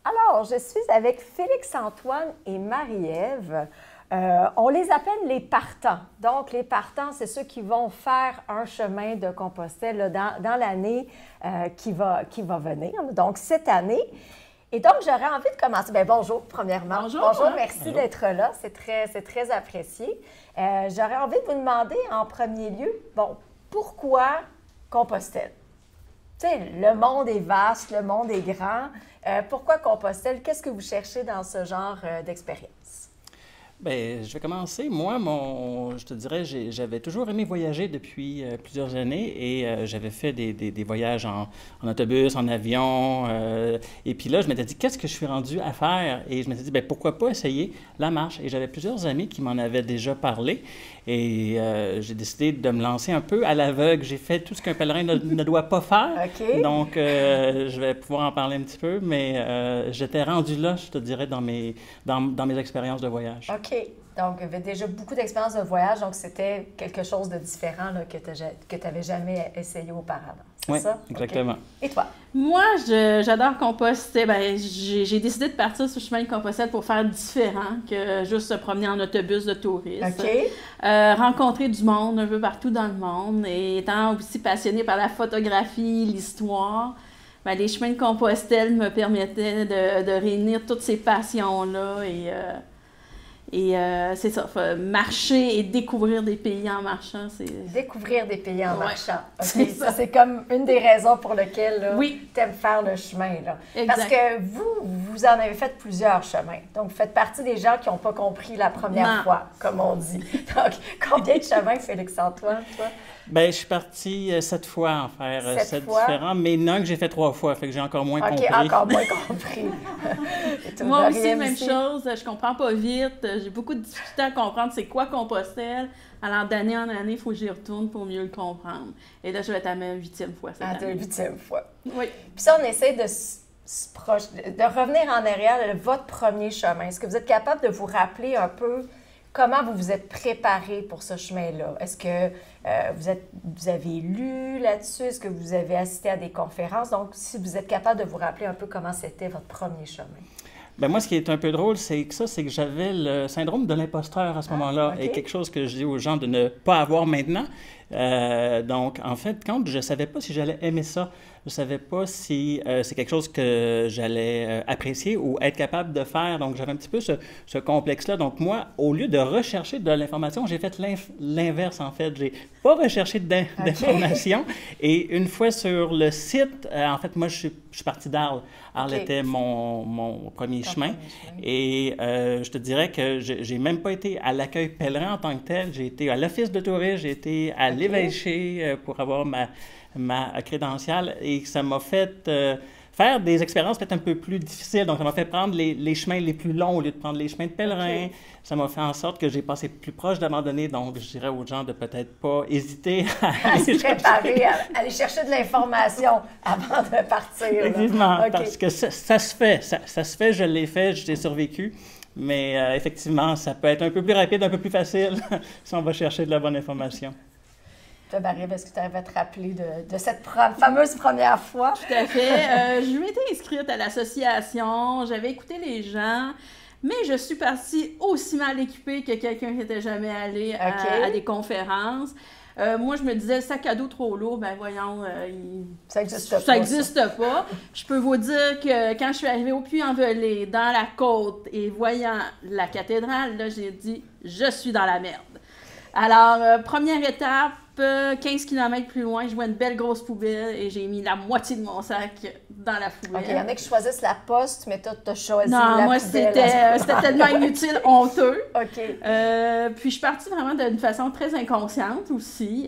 Alors, je suis avec Félix-Antoine et Marie-Ève. On les appelle les partants. Donc, les partants, c'est ceux qui vont faire un chemin de Compostelle là, dans l'année qui va venir, donc cette année. Et donc, j'aurais envie de commencer. Bien, bonjour, premièrement. Bonjour, merci d'être là. C'est très apprécié. J'aurais envie de vous demander en premier lieu, bon, pourquoi Compostelle? Tu sais, le monde est vaste, le monde est grand. Pourquoi Compostelle? Qu'est-ce que vous cherchez dans ce genre d'expérience? Bien, je vais commencer. Moi, je te dirais, j'avais toujours aimé voyager depuis plusieurs années et j'avais fait des voyages en autobus, en avion. Et puis là, je m'étais dit, qu'est-ce que je suis rendu à faire? Et je m'étais dit, bien, pourquoi pas essayer la marche? Et j'avais plusieurs amis qui m'en avaient déjà parlé. Et j'ai décidé de me lancer un peu à l'aveugle. J'ai fait tout ce qu'un pèlerin ne doit pas faire. OK. Donc, je vais pouvoir en parler un petit peu, mais j'étais rendu là, je te dirais, dans mes expériences de voyage. OK. Donc, il y avait déjà beaucoup d'expériences de voyage, donc c'était quelque chose de différent là, que tu n'avais jamais essayé auparavant. C'est ça? Exactement. Okay. Et toi? Moi, j'adore Compostelle. Ben, j'ai décidé de partir sur le chemin de Compostelle pour faire différent que juste se promener en autobus de tourisme. OK. Rencontrer du monde un peu partout dans le monde. Et étant aussi passionnée par la photographie, l'histoire, ben, les chemins de Compostelle me permettaient de réunir toutes ces passions-là et c'est ça, marcher et découvrir des pays en marchant, c'est... Découvrir des pays en marchant. Okay. Ça, c'est comme une des raisons pour lesquelles oui. tu aimes faire le chemin. Là. Exact. Parce que vous en avez fait plusieurs chemins. Donc, vous faites partie des gens qui n'ont pas compris la première fois, comme on dit. Donc, combien de chemins, Félix-Antoine, toi? Bien, je suis parti 7 fois en faire 7 différents, mais non que j'ai fait 3 fois, fait que j'ai encore moins compris. OK, encore moins compris. Moi aussi, même chose, je comprends pas vite. J'ai beaucoup de difficulté à comprendre c'est quoi Compostelle. Alors, d'année en année, il faut que j'y retourne pour mieux le comprendre. Et là, je vais être à ma 8e fois cette année. À ta 8e fois. Oui. Puis ça, on essaie de revenir en arrière de votre premier chemin. Est-ce que vous êtes capable de vous rappeler un peu comment vous vous êtes préparé pour ce chemin-là? Est-ce que vous avez lu là-dessus? Est-ce que vous avez assisté à des conférences? Donc, si vous êtes capable de vous rappeler un peu comment c'était votre premier chemin. Bien, moi, ce qui est un peu drôle, c'est que j'avais le syndrome de l'imposteur à ce moment-là, okay. et quelque chose que je dis aux gens de ne pas avoir maintenant. Donc, en fait, quand je ne savais pas si j'allais aimer ça, je ne savais pas si c'est quelque chose que j'allais apprécier ou être capable de faire. Donc, j'avais un petit peu ce complexe-là. Donc, moi, au lieu de rechercher de l'information, j'ai fait l'inverse, en fait. J'ai pas recherché d'information. Okay. Et une fois sur le site, en fait, moi, je suis partie d'Arles. Arles okay. était mon premier chemin. Et je te dirais que j'ai même pas été à l'accueil pèlerin en tant que tel. J'ai été à l'office de tourisme, j'ai été à l'évêché pour avoir ma crédentiale. Et ça m'a fait faire des expériences peut-être un peu plus difficiles. Donc, ça m'a fait prendre les chemins les plus longs au lieu de prendre les chemins de pèlerin. Okay. Ça m'a fait en sorte que j'ai passé plus proche d'abandonner. Donc, je dirais aux gens de peut-être pas hésiter à se préparer, à aller chercher de l'information avant de partir. Effectivement, okay. Parce que ça se fait. Ça se fait, je l'ai fait, j'ai survécu. Mais effectivement, ça peut être un peu plus rapide, un peu plus facile si on va chercher de la bonne information. Toi, Marie-Ève, est-ce que tu arrives à te rappeler de cette fameuse première fois? Tout à fait. Je m'étais inscrite à l'association, j'avais écouté les gens, mais je suis partie aussi mal équipée que quelqu'un qui n'était jamais allé à des conférences. Moi, je me disais, sac à dos trop lourd, ben voyons, ça n'existe pas. Je peux vous dire que quand je suis arrivée au Puy-en-Velay, dans la côte, et voyant la cathédrale, là, j'ai dit, je suis dans la merde. Alors, première étape, 15 km plus loin, je vois une belle grosse poubelle et j'ai mis la moitié de mon sac dans la poubelle. OK, il y en a qui choisissent la poste, mais toi, tu as choisi la poubelle. Non, moi, c'était tellement inutile, honteux. OK. Puis, je suis partie vraiment d'une façon très inconsciente aussi.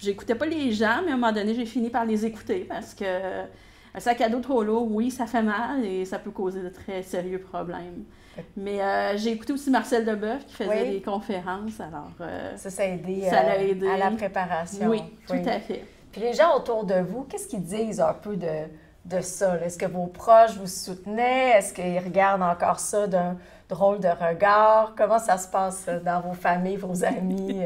J'écoutais pas les gens, mais à un moment donné, j'ai fini par les écouter parce que un sac à dos trop lourd, oui, ça fait mal et ça peut causer de très sérieux problèmes. Mais j'ai écouté aussi Marcel Leboeuf qui faisait des conférences, alors ça a aidé, à la préparation. Oui, tout à fait. Puis les gens autour de vous, qu'est-ce qu'ils disent un peu de ça? Est-ce que vos proches vous soutenaient? Est-ce qu'ils regardent encore ça drôles de regards? Comment ça se passe dans vos familles, vos amis?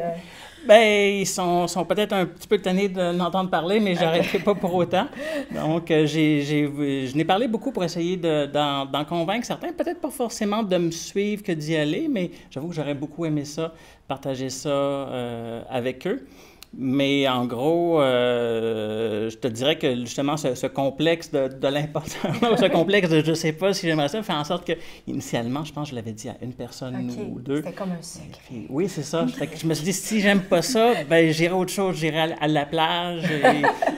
Bien, ils sont peut-être un petit peu tannés de n'entendre parler, mais j'arrêterai pas pour autant. Donc, je n'ai parlé beaucoup pour essayer d'en convaincre certains, peut-être pas forcément de me suivre que d'y aller, mais j'avoue que j'aurais beaucoup aimé ça, partager ça avec eux. Mais en gros, je te dirais que justement, ce complexe de l'importance, ce complexe de je ne sais pas si j'aimerais ça, fait en sorte que, initialement, je pense que je l'avais dit à une personne ou deux. C'était comme un secret. Puis, oui, c'est ça. Fait que je me suis dit, si j'aime pas ça, ben j'irai autre chose, j'irai à la plage,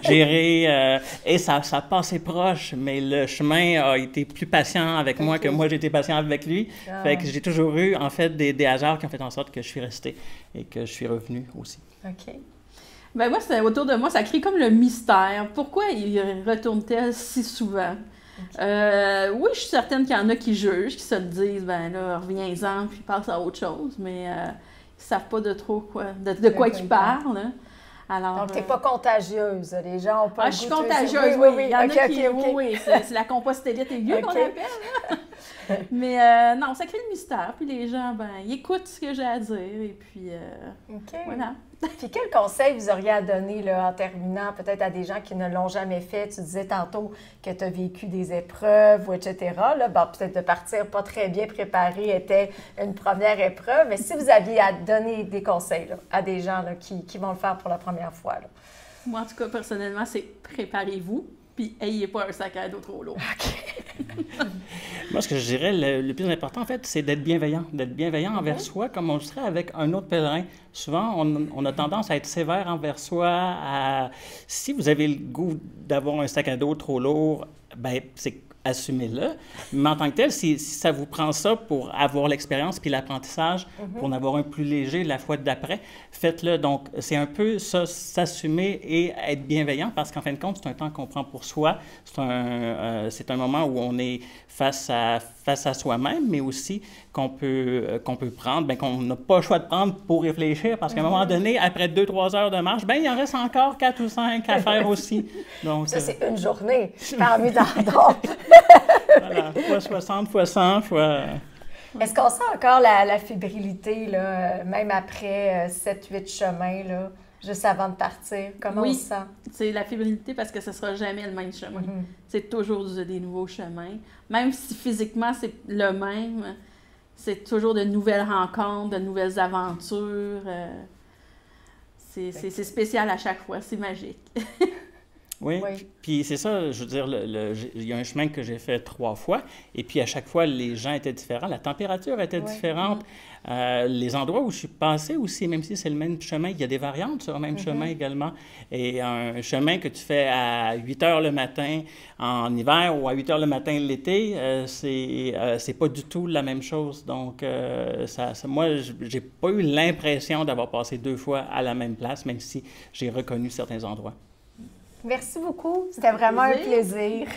j'irai. Et ça passait proche, mais le chemin a été plus patient avec moi que moi j'ai été patient avec lui. Fait que j'ai toujours eu, en fait, des hasards qui ont fait en sorte que je suis resté et que je suis revenu aussi. OK. Ben moi, autour de moi, ça crée comme le mystère. Pourquoi il retourne-t-elle si souvent? Oui, je suis certaine qu'il y en a qui jugent, qui se disent, ben là, reviens-en, puis passe à autre chose, mais ils ne savent pas de trop quoi, de quoi ils parlent. Hein. Alors, donc, tu n'es pas contagieuse. Les gens ont pas. Ah, je suis contagieuse, oui. Il y en a qui. Oui, c'est la compostellite aiguë qu'on appelle. Mais non, ça crée le mystère. Puis les gens, ben, ils écoutent ce que j'ai à dire. Et puis, voilà. Puis quel conseil vous auriez à donner là, en terminant, peut-être à des gens qui ne l'ont jamais fait? Tu disais tantôt que tu as vécu des épreuves, ou etc. Là, bon, peut-être de partir pas très bien préparé était une première épreuve, mais si vous aviez à donner des conseils là, à des gens là, qui vont le faire pour la première fois. Là. Moi, en tout cas, personnellement, c'est préparez-vous, puis ayez pas un sac à dos trop lourd. Moi, ce que je dirais, le plus important, en fait, c'est d'être bienveillant. D'être bienveillant envers soi, comme on le serait avec un autre pèlerin. Souvent, on a tendance à être sévère envers soi. Si vous avez le goût d'avoir un sac à dos trop lourd, ben c'est assumez-le. Mais en tant que tel, si ça vous prend ça pour avoir l'expérience puis l'apprentissage, pour en avoir un plus léger la fois d'après, faites-le. Donc, c'est un peu ça, s'assumer et être bienveillant parce qu'en fin de compte, c'est un temps qu'on prend pour soi. C'est un moment où on est face à soi-même, mais aussi qu'on peut prendre, bien, qu'on n'a pas le choix de prendre pour réfléchir parce qu'à un moment donné, après 2-3 heures de marche, bien, il en reste encore 4 ou 5 à faire aussi. Donc, ça, c'est une journée. J'ai pas envie d'en dormir. Voilà, fois 60, fois 100, fois... Est-ce qu'on sent encore la fébrilité, là, même après 7-8 chemins, là, juste avant de partir? Comment on se sent? C'est la fébrilité parce que ce ne sera jamais le même chemin. C'est toujours des nouveaux chemins. Même si physiquement c'est le même, c'est toujours de nouvelles rencontres, de nouvelles aventures. C'est spécial à chaque fois, c'est magique. Oui, puis c'est ça, je veux dire, il y a un chemin que j'ai fait 3 fois, et puis à chaque fois, les gens étaient différents, la température était différente, les endroits où je suis passé aussi, même si c'est le même chemin, il y a des variantes sur le même chemin également, et un chemin que tu fais à 8 heures le matin en hiver ou à 8 heures le matin l'été, c'est pas du tout la même chose, donc moi, j'ai pas eu l'impression d'avoir passé 2 fois à la même place, même si j'ai reconnu certains endroits. Merci beaucoup. C'était vraiment un plaisir.